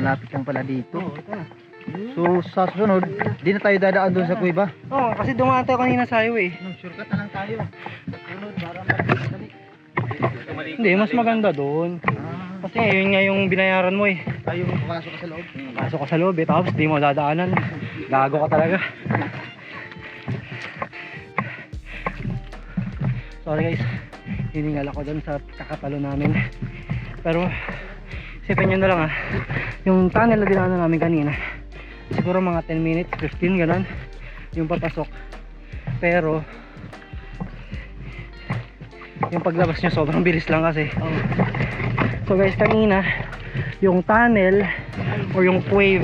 malapit lang pala dito. Oo, ito na. So sa susunod, di na tayo dadaan doon sa kuiba. Oo, kasi dumaan tayo kanina sa highway. Shortcut na lang tayo. Susunod, para madali. Hindi, mas maganda doon. Kasi yun nga yung binayaran mo eh. Tayo papasok ka sa loob. Pasok ka sa loob eh, tapos di mo dadaanan. Gago ka talaga. Sorry guys, hiningal ako doon sa kakatalo namin. Pero isipin nyo na lang yung tunnel na dinaanan namin kanina, siguro mga 10 minutes, 15 ganun yung papasok. Pero yung paglabas nyo sobrang bilis lang kasi. So guys, kanina yung tunnel or yung cave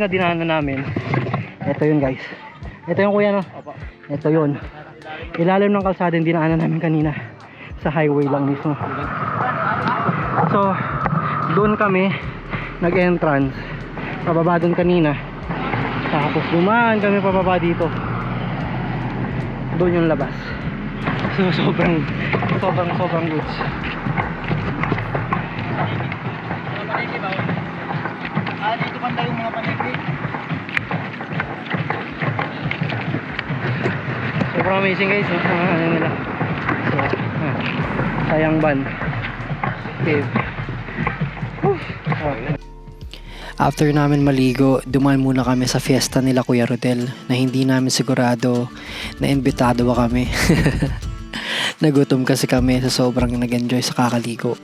na dinaanan namin, ito yun guys. Ito yung kuya no? Ito yun. Ilalim ng kalsada yung dinaanan namin kanina. Sa highway lang mismo. So doon kami nag-entrance. Pababa doon kanina. Tapos dumaan kami pababa dito. Doon yung labas. So sobrang goods. Dito banda yung mga paniki. Sobrang amazing guys, ano nila. So, sayang ban. Cave. After namin maligo, dumaan muna kami sa fiesta nila Kuya Rodel na hindi namin sigurado na imbitado ba kami. Nagutom kasi kami sa sobrang nag-enjoy sa kakaligo.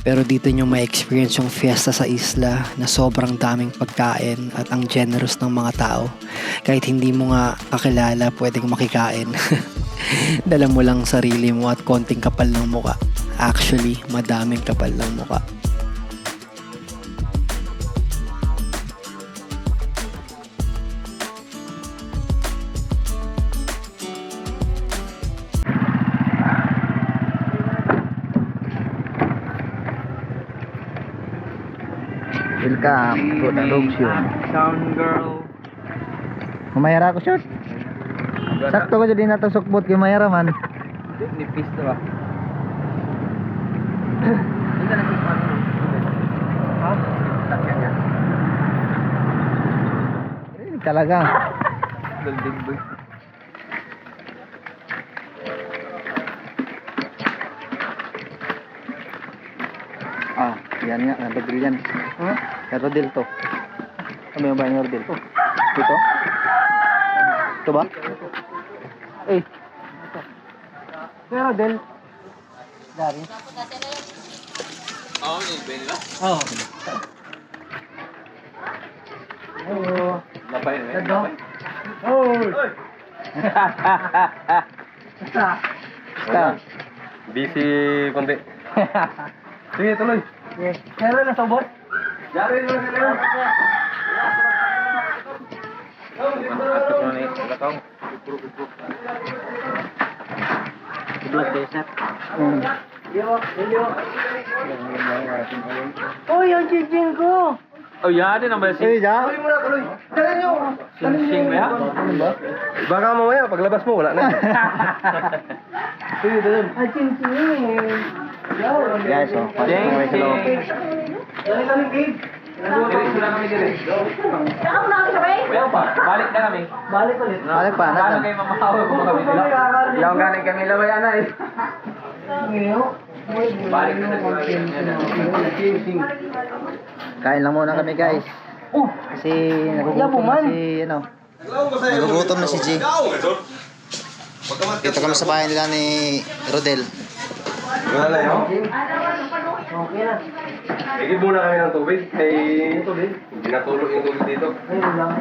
Pero dito nyo ma-experience yung fiesta sa isla na sobrang daming pagkain at ang generous ng mga tao. Kahit hindi mo nga kakilala, pwedeng makikain. Dala mo lang sarili mo at konting kapal ng muka. Actually, madaming kapal ng muka. Welcome to the Luxion. Sound girl. Mamayara ko short. Sakto ko jadi na to sukbot kay mayara man. Nipis to ba? Ha? Talaga. Building boy. Yan nga, nabagil yan. Kay Rodel to. Ano yung bahay ni Rodel? Ito? Ito ba? Eh. Kaya Rodel. Dari. Oo, yung Ben ba? Oo. Labay na yun. Gado. Oh. Basta. Busy konti. Sige, tuloy. Yes. Meron na sabot? Dari naman sila. Atok na ni Lakaw. Blood desert. Oh, yung chinchin ko. Oh, yan din ang Eh, basi. ja. Sing ba? Baka mamaya paglabas mo wala na. Ay, chinchin. Guys, so, pasok na kami sa loob. Sila kami dire. Well pa, balik na kami. Balik ulit. Balik pa, Paano natan. kayo mamahawa kung kami? Ilaw galing kami lawayan na eh. Balik na Kain lang muna kami guys. Kasi nagugutom na si ano. Nagugutom na si G. Dito kami sa bahay nila ni Rodel. Wala na yun? Okay na. Igib muna kami ng tubig. Ay, tubig. Hindi natulog yung tubig dito. Ayun lang.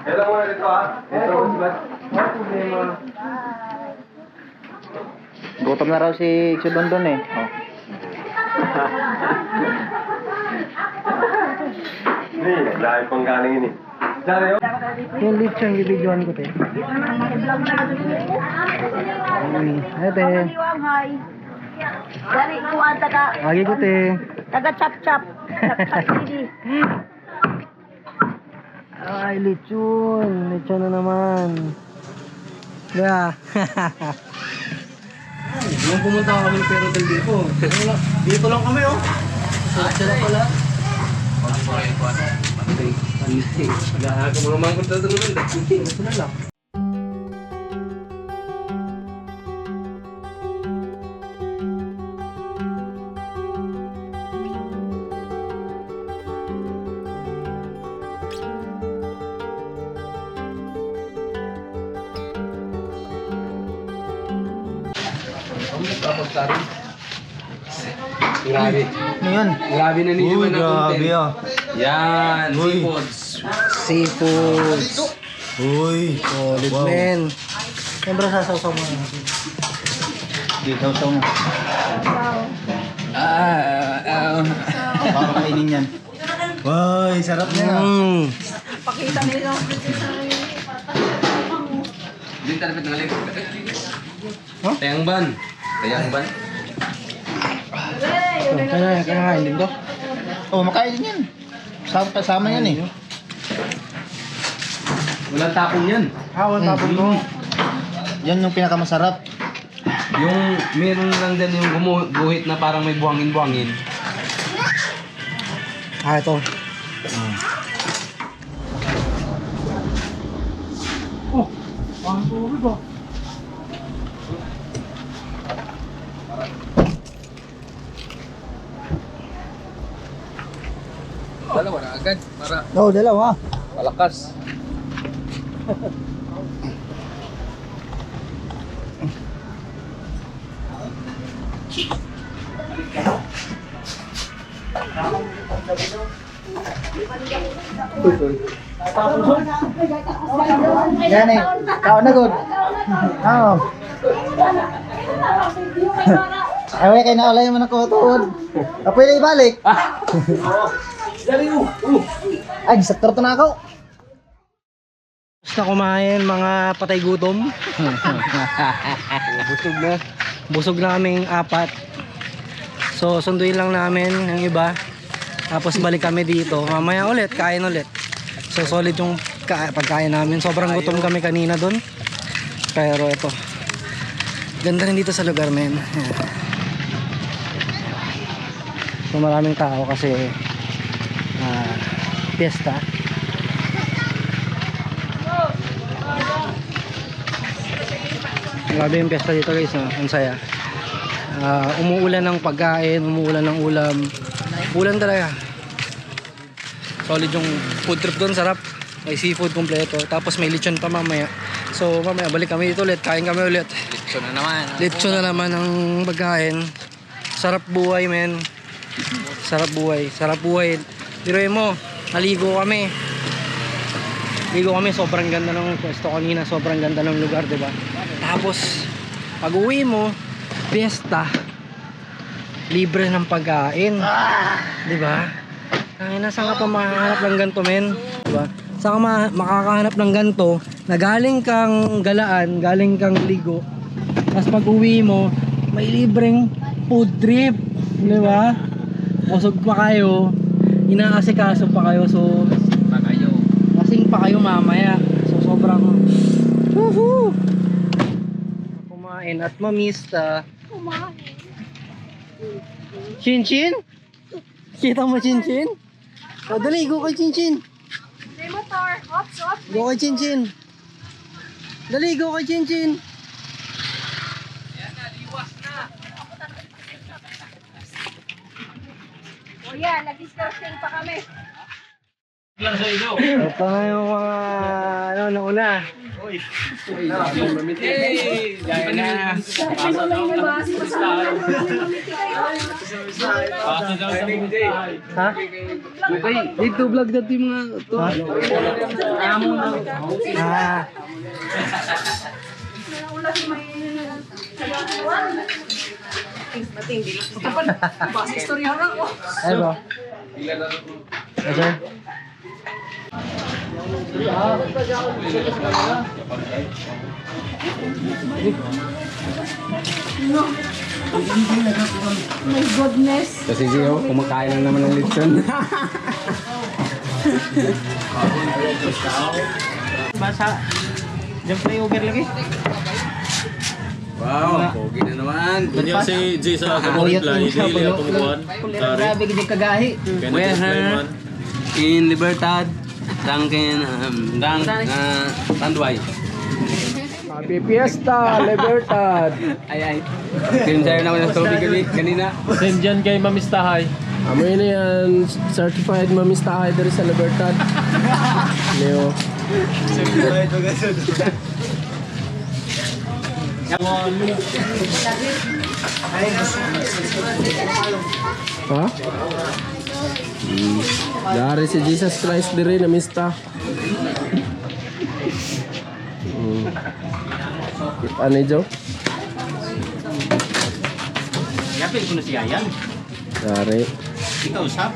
Hello muna dito ha. Dito si Bas. Wala problema. Gutom na raw si Xudondon eh. Oh. Ni, dahil pang galing ini. Dahil yun? Yung lechon, bibidyoan ko te. Ate. Dari ko ang taga Lagi ko te. chap chap. Chap CD. Ay, lechon. Lechon na naman. Yeah. Nung pumunta kami ng Pero del dito. Dito lang kami oh. Sila pala. Ako mga mangkot na naman. Sila lang. Tapos tari. Grabe. Ano yan? Grabe na ninyo Uy, na grabe content. ah. Yan, Uy. seafoods. Seafoods. Uy. Solid Wow. men. Siyempre sasaw-saw mo. Di, saw-saw mo. Baka kainin yan. Uy, sarap niya. Pakita nila. Din tarapit ng aling. Huh? Tayangban. Tayangban. Kaya kain din to. Oh, makain din yan. Kasama yan eh. Walang tapon yan. Hawan tapon to. Yan yung pinakamasarap. Yung meron lang din yung guhit na parang may buhangin-buhangin. Ito. Oh, ang tubig oh. Dalawa na agad para Oo, dalawa. malakas. Yan eh. Kaon na good. Oo. Ay, wala kayo na ulay mo na kutuod. Pwede ibalik. Ay, saktor to na ako. Basta kumain mga patay gutom. Busog na. Busog na kaming apat. So sunduin lang namin yung iba. Tapos balik kami dito. Mamaya ulit, kain ulit. So solid yung pagkain namin. Sobrang gutom kami kanina doon. Pero ito. Ganda rin dito sa lugar, men. So maraming tao kasi fiesta. Grabe yung piyesta dito guys, no? Ang saya. Umuulan ng pagkain, umuulan ng ulam. Ulan talaga. Solid yung food trip doon, sarap. May seafood kompleto. Tapos may lechon pa mamaya. So mamaya balik kami dito ulit, kain kami ulit. Lechon na naman. Lechon na naman ang pagkain. Sarap buhay, men. Sarap buhay. Sarap buhay. Biruin mo, naligo kami. Ligo kami, sobrang ganda ng pwesto kanina, sobrang ganda ng lugar, 'di ba? Tapos pag uwi mo, fiesta. Libre ng pagkain. 'Di ba? Kaya na saan ka pa makakahanap ng ganito, men? 'Di ba? Saan ka makakahanap ng ganito na galing kang galaan, galing kang ligo. Tapos pag uwi mo, may libreng food trip, 'di ba? Busog pa kayo, inaasikaso pa kayo, so kasing pa kayo mamaya. So sobrang woohoo! Kumain at mamista. Chin Chin? Kita mo Chin Chin? O dali, go kay Chin Chin. motor. Ops. Go kay Chin Chin. Dali, go kay Chin Chin. O yan, nag-discussing pa kami. Ito na yung mga nauna. Ha? Ito vlog dati mga to. Ah. Ay ba? Yes, sir. My goodness. Kasi Gio, kumakain lang naman ng lechon. Basa. Diyan flyover lagi. Wow, pogi na naman. Kanya si Jay sa reply, dili ang tumukuhan. Sorry. Grabe gid kagahi. Kaya na-display man. In Libertad, Tangken, Tanduay. Happy Fiesta, Libertad. Ay. Sinsaya naman ng tubig kanina. Send dyan kay Mamistahay. Amoy na yan, certified mamistahay dari sa Libertad. Leo. Ha? Dari si Jesus Christ diri na mista. Ano Jo? Yapin ko na siya yan. Dari. Ikaw siya.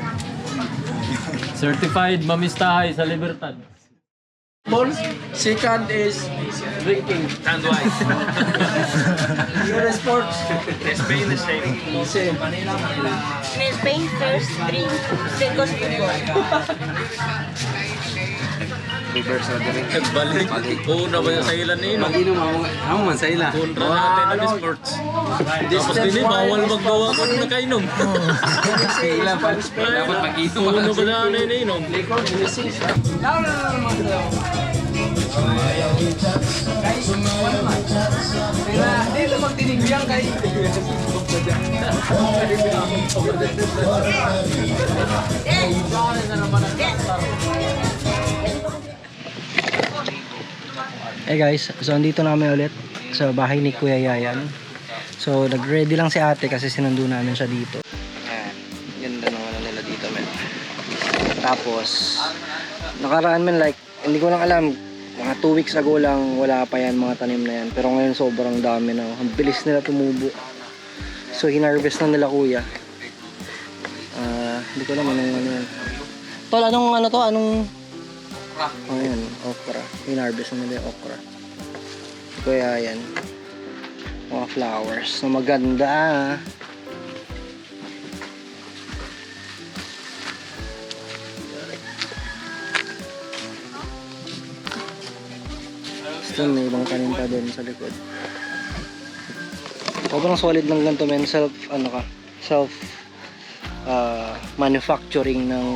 Certified Mamistahay sa Libertad. Second is drinking. Tanduay. Your sports. Spain the same. Same. In Spain, first drink, then goes football. Balik. Una ba yung sa ilan ni Inom? Mag-inom ako man sa ila. Kontra natin ng sports. Tapos din bawal maggawa ko nung nakainom. Ila pa. Dapat mag-inom. Uno ba na na ininom? Dito magtinigyan kay. Hey guys, so andito namin ulit sa bahay ni Kuya Yayan. So nag-ready lang si ate kasi sinundo namin siya dito. Ayan, ganda naman na nila dito men. Tapos, nakaraan men like, hindi ko lang alam, mga 2 weeks ago lang wala pa yan mga tanim na yan. Pero ngayon sobrang dami na, ang bilis nila tumubo. So hinarvest na nila kuya. Hindi ko alam anong ano yan. Tol, anong ano to? Anong... Oh, yan, okra. Hinarvest na nila yung okra. Kaya yan. Mga flowers. So maganda. Basta may ibang tanim pa din sa likod. Sobrang solid ng ganito men. Self manufacturing ng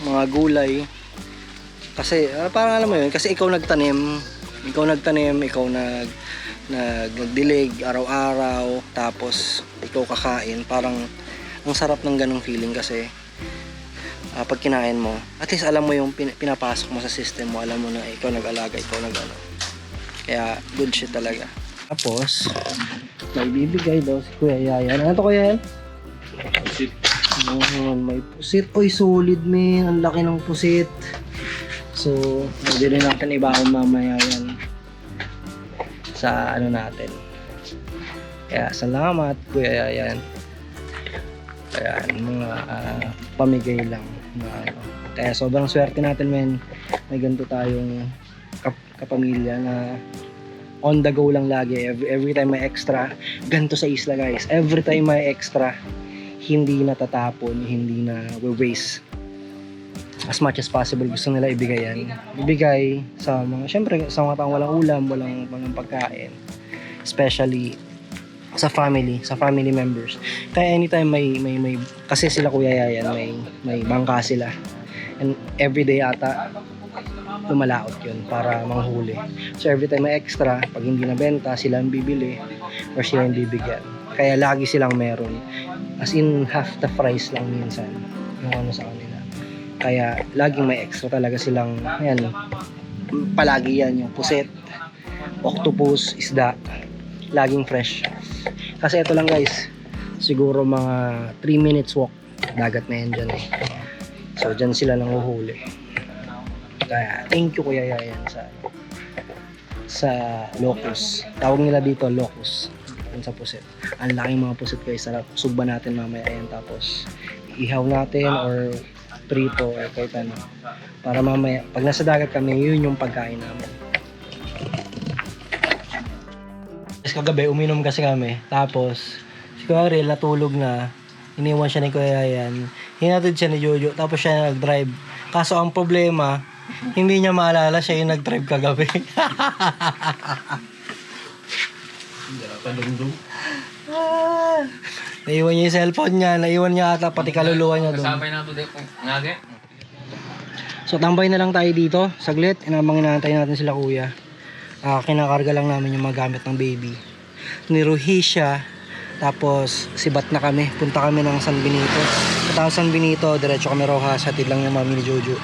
mga gulay. Kasi parang alam mo yun, kasi ikaw nagtanim, ikaw nagdilig araw-araw, tapos ikaw kakain, parang ang sarap ng ganong feeling kasi pag kinain mo, at least alam mo yung pinapasok mo sa system mo, alam mo na ikaw nag-alaga, ikaw nag-ano. Kaya good shit talaga. Tapos, may bibigay daw si Kuya Yayan. Ano to Kuya Yayan? Pusit. May pusit. Oy, solid man. Ang laki ng pusit. So, hindi rin natin ibaon mamaya yan sa ano natin. Kaya salamat Kuya Yayan. Kaya mga pamigay lang na ano. Kaya sobrang swerte natin men. May ganito tayong kapamilya na on the go lang lagi. Every time may extra, ganito sa isla guys. Every time may extra, hindi natatapon, hindi na waste. As much as possible gusto nila ibigay yan. Ibigay sa mga, syempre sa mga taong walang ulam, walang pagkain. Especially sa family members. Kaya anytime may kasi sila Kuya Yayan, may bangka sila. And everyday ata lumalaot yun para manghuli. So every time may extra, pag hindi nabenta, sila ang bibili or sila ang bibigyan. Kaya lagi silang meron. As in half the price lang minsan yung ano sa kanila. Kaya laging may extra talaga silang, ayan, palagi yan yung puset, octopus, isda, laging fresh. Kasi ito lang guys, siguro mga 3 minutes walk, dagat na yan dyan eh. So dyan sila lang uhuli. Kaya thank you Kuya Yayan sa locus. Tawag nila dito locus. Yun sa puset. Ang laking mga puset guys, sarap. Sugba natin mamaya yan, tapos ihaw natin or prito or kahit ano. Para mamaya, pag nasa dagat kami, yun yung pagkain namin. Tapos kagabi, uminom kasi kami. Tapos, si Kuya Ariel natulog na. Iniwan siya ni Kuya Yayan. Hinatid siya ni Jojo. Tapos siya nag-drive. Kaso ang problema, hindi niya maalala siya yung nag-drive kagabi. Padumdum. Naiwan niya yung cellphone niya, naiwan niya ata pati kaluluwa niya doon. Kasabay na ito dito. Ngage. So tambay na lang tayo dito, saglit, inaantay natin sila kuya. Kinakarga lang namin yung mga gamit ng baby. Niruhi siya, tapos sibat na kami, punta kami ng San Benito. Tapos San Benito, diretso kami Rojas, hatid lang yung mami ni Jojo.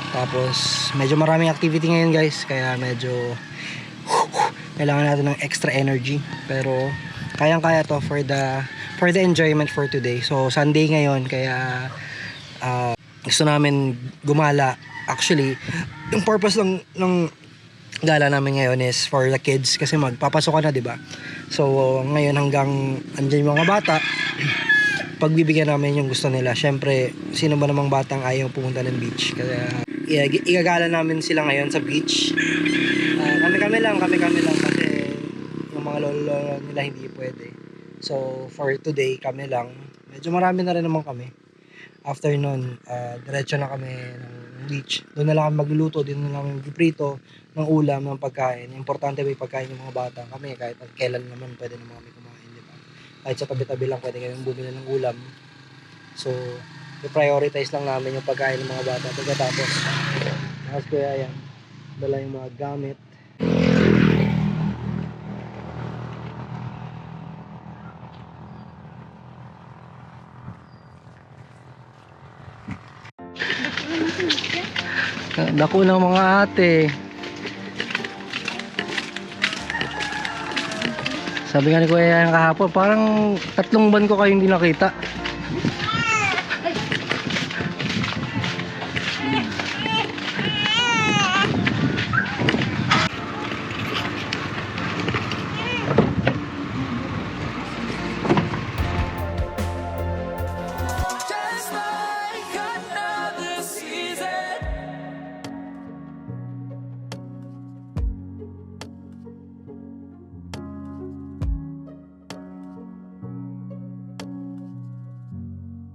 Tapos medyo maraming activity ngayon guys, kaya medyo kailangan natin ng extra energy. Pero kayang-kaya to for the enjoyment for today. So Sunday ngayon, kaya gusto namin gumala. Actually, yung purpose ng gala namin ngayon is for the kids kasi magpapasok ka na, di ba? So ngayon hanggang andyan yung mga bata, pagbibigyan namin yung gusto nila. Syempre, sino ba namang batang ayaw pumunta ng beach? Kaya igagala namin sila ngayon sa beach. Kami-kami lang kasi yung mga lolo nila hindi pwede. So for today kami lang. Medyo marami na rin naman kami. After nun, diretso na kami ng beach. Doon na lang kami magluluto, doon na lang kami magpiprito ng ulam, ng pagkain. Importante ba yung pagkain ng mga bata? Kami, kahit kailan naman pwede naman kami kumain, di ba? Kahit sa tabi-tabi lang, pwede kami bumili ng ulam. So, i-prioritize lang namin yung pagkain ng mga bata. Pagkatapos, kuya yan, dala yung mga gamit. Dako ng mga ate. Sabi nga ni Kuya yan kahapon, parang 3 buwan ko kayo hindi nakita.